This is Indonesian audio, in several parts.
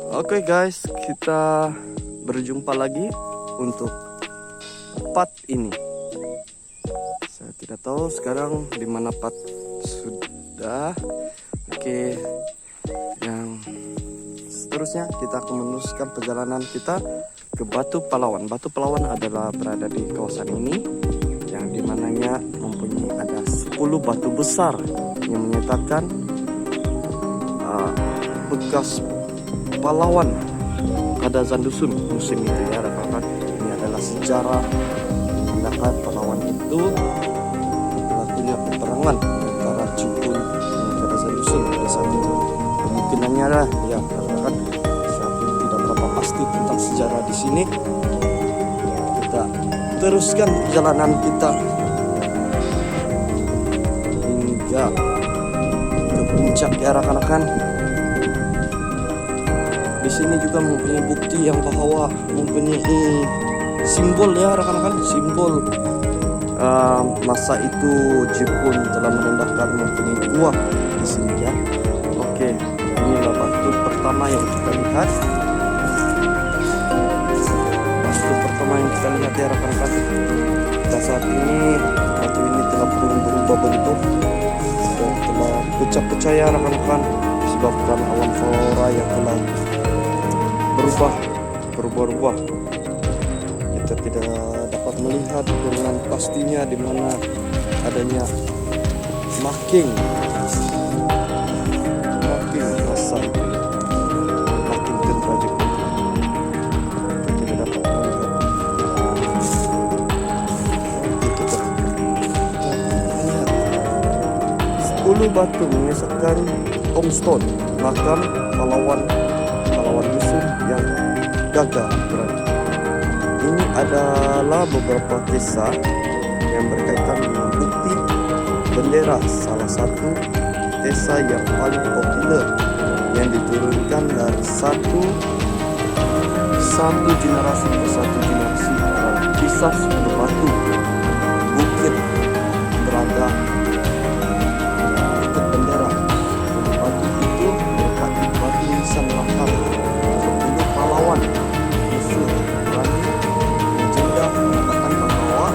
Oke guys, kita berjumpa lagi untuk part ini. Saya tidak tahu sekarang di mana part sudah. Oke, yang seterusnya kita akan meneruskan perjalanan kita ke Batu Pahlawan. Batu Pahlawan adalah berada di kawasan ini, yang dimananya mempunyai ada 10 batu besar yang menyatakan bekas pahlawan Kadazan Dusun musim itu ya rekan-rekan. Ini adalah sejarah menandakan pahlawan itu melakukan peperangan antara Jepun dan Kadazan Dusun pada saat itu. Kemungkinannya lah ya rekan-rekan, saya pun tidak berapa pasti tentang sejarah di sini. Kita teruskan perjalanan kita hingga ke puncak ya rekan-rekan. Di sini juga mempunyai bukti yang bahwa mempunyai simbol ya rekan-rekan, simbol masa itu Jepun telah menandakan mempunyai gua di sini ya. Oke, inilah batu pertama yang kita lihat. Batu pertama yang kita lihat ya rekan-rekan. Kita saat ini batu ini telah berubah bentuk dan telah pecah-pecah ya rekan-rekan, disebabkan alam flora yang telah berubah. Kita tidak dapat melihat dengan pastinya di mana adanya marking masa marking tentara Jepun. Kita tidak dapat melihat. Kita melihat 10 batu mengisahkan tombstone makam pahlawan dusun yang gagah berani. Ini adalah beberapa kisah yang berkaitan dengan bukti bendera, salah satu kisah yang paling populer yang diturunkan dari satu generasi ke satu generasi adalah kisah 10 batu bukit berada ikut bendera. 10 batu itu merupakan batu nisan makam pahlawan dusun berani. Legenda mengatakan bahwa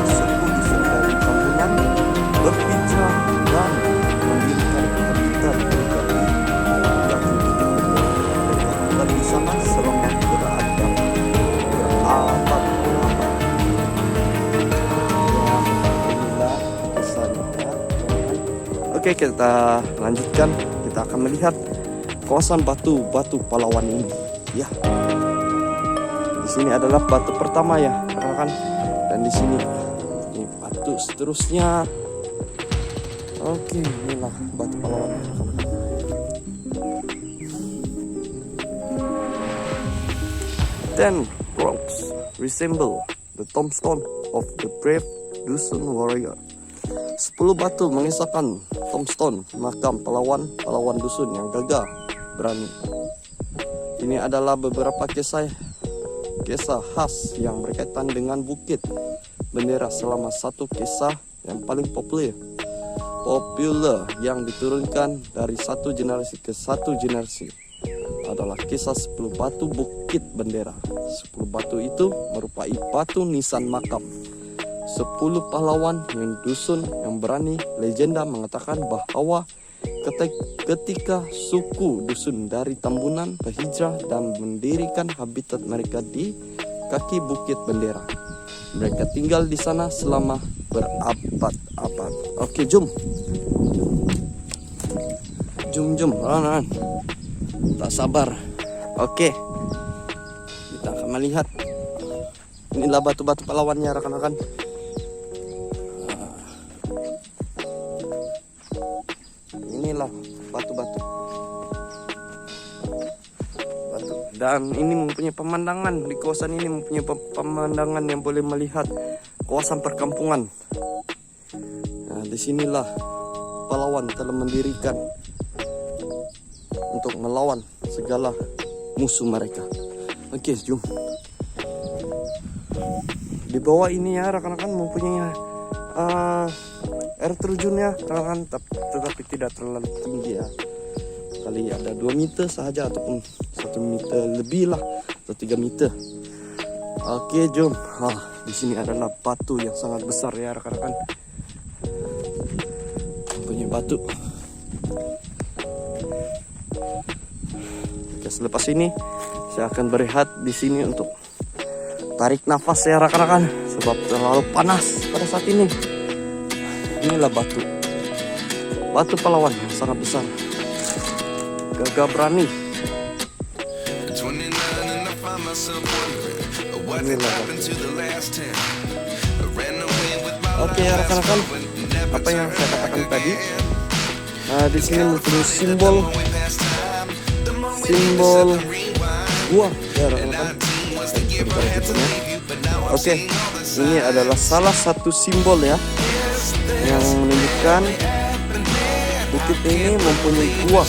suku dusun dari Tambunan berhijrah dan mendirikan habitat mereka di kaki bukit bendera. Mereka tinggal di sana selama berabad. Inilah kisahnya. Oke, kita lanjutkan. Kita akan melihat kawasan batu pahlawan ini. Ya, di sini adalah batu pertama ya, rekan-rekan. Dan di sini ini batu seterusnya. Oke, inilah batu pahlawan. Ten rocks resemble the tombstone of the brave Dusun warrior. 10 batu mengisahkan tombstone makam pahlawan dusun yang gagah berani. Ini adalah beberapa kisah khas yang berkaitan dengan bukit bendera. Selama satu kisah yang paling populer yang diturunkan dari satu generasi ke satu generasi adalah kisah 10 batu bukit bendera. 10 batu itu merupakan batu nisan makam 10 pahlawan yang dusun yang berani. Legenda mengatakan bahwa ketika suku dusun dari Tambunan berhijrah dan mendirikan habitat mereka di kaki bukit bendera, mereka tinggal di sana selama berabad-abad. Oke, jom, Ran. Tak sabar. Oke, kita akan melihat. Inilah batu-batu pahlawannya rekan-rekan. Inilah batu-batu. Dan ini mempunyai pemandangan di kawasan ini, mempunyai pemandangan yang boleh melihat kawasan perkampungan. Nah, disinilah pahlawan telah mendirikan untuk melawan segala musuh mereka. Oke, jom. Di bawah ini ya rekan-rekan mempunyai air terjunnya rekan-rekan, tetapi tidak terlalu tinggi ya. Kali ada 2 meter saja ataupun 1 1 meter lebih lah, atau 3 meter. Oke, jom. Di sini adalah batu yang sangat besar ya rekan-rekan. Punya batu. Oke, selepas ini saya akan berehat di sini untuk tarik nafas ya rekan-rekan, sebab terlalu panas pada saat ini. Inilah batu pahlawan yang sangat besar, gagah berani. Inilah batu. Oke ya rekan-rekan, apa yang saya katakan tadi, di sini mempunyai simbol gua ya rekan-rekan. Oke, ini adalah salah satu simbol ya yang menunjukkan bukit ini mempunyai gua.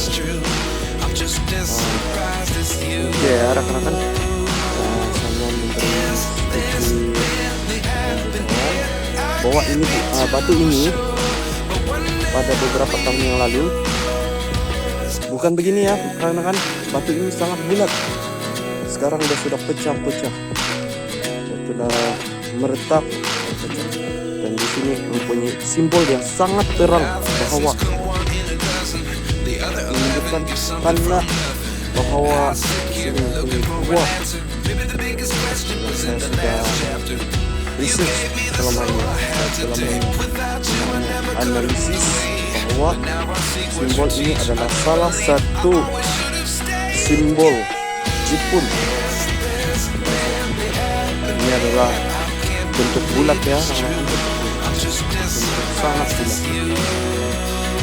Oke ya rekan-rekan, saya memberi bahwa ini batu ini pada beberapa tahun yang lalu bukan begini ya rekan-rekan. Batu ini sangat bulat, sekarang sudah pecah-pecah, sudah meretak, dan di sini mempunyai simbol yang sangat terang bahwa menunjukkan tanda bahwa sini mempunyai gua. Saya sudah research selama analisis bahwa simbol ini adalah salah satu simbol Jepun. Ini adalah bentuk bulat ya, sangat bulat.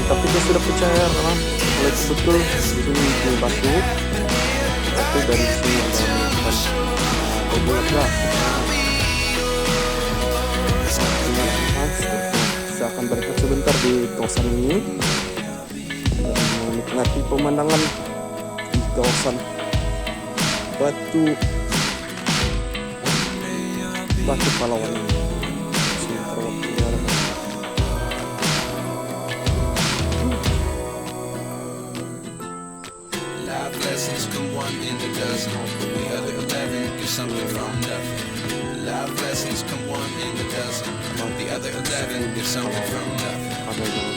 Tapi dia sudah percaya karena oleh betul di sini batu dari sini ada bulat lah. Saya akan berehat sebentar di kawasan ini dan menikmati pemandangan di kawasan batu pahlawan ini. Life lessons come one in a dozen. The other 11 get something from nothing. Life lessons come one in a dozen. The other 11 get something from nothing.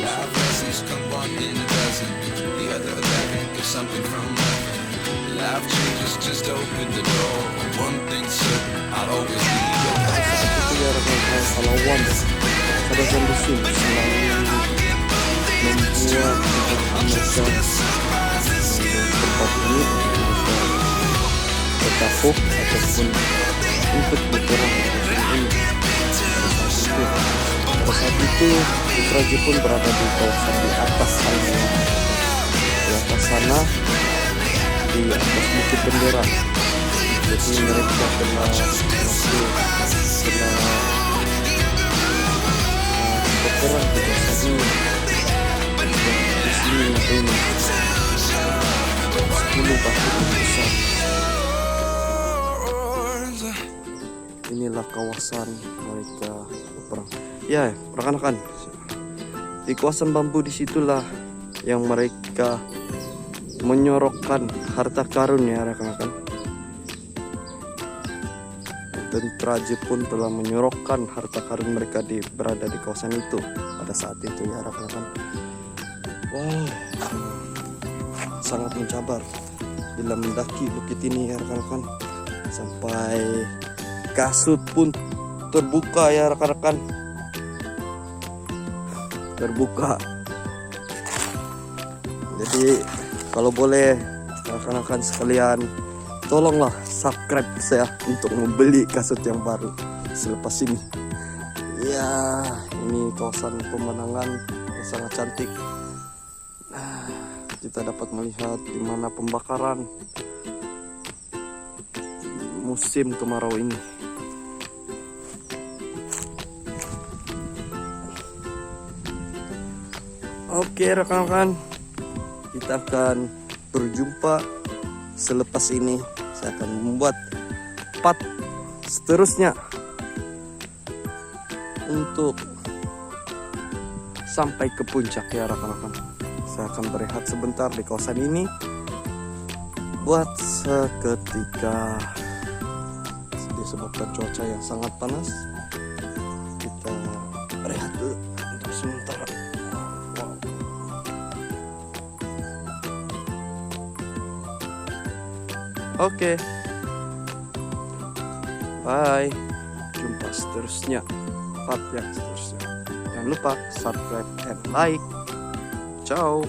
Life lessons come one in a dozen. The other 11 get something from nothing. Life changes, just open the door. One thing certain, I'll always be your pahlawan pada dusun selalu membuat tempat ini bertapuk ataupun untuk bergerak ini. Pada saat itu putra Jepun berada di kawasan di atas sana, di atas bukit bendera. Jadi mereka telah bergerak di kawasan ini. Di sini ini 10 batu besar. Inilah kawasan mereka berperang. Ya, rekan-rekan, di kawasan bambu disitulah yang mereka menyorokkan harta karun ya rekan-rekan. Tentara Jepun telah menyorokkan harta karun mereka berada di kawasan itu pada saat itu ya rekan-rekan. Wow, sangat mencabar bila mendaki bukit ini ya rekan-rekan. Sampai kasut pun terbuka ya rekan-rekan. Terbuka. Jadi kalau boleh rekan-rekan sekalian, tolonglah subscribe saya untuk membeli kasut yang baru selepas ini. Ya, ini kawasan pemandangan yang sangat cantik. Kita dapat melihat di mana pembakaran musim kemarau ini. Oke rekan-rekan, kita akan berjumpa selepas ini. Saya akan membuat part seterusnya untuk sampai ke puncak ya rekan-rekan. Saya akan berehat sebentar di kawasan ini buat seketika. Disebabkan cuaca yang sangat panas, kita rehat dulu untuk sementara. Wow. Oke. Bye. Jumpa seterusnya. Part yang seterusnya. Jangan lupa subscribe and like. Ciao.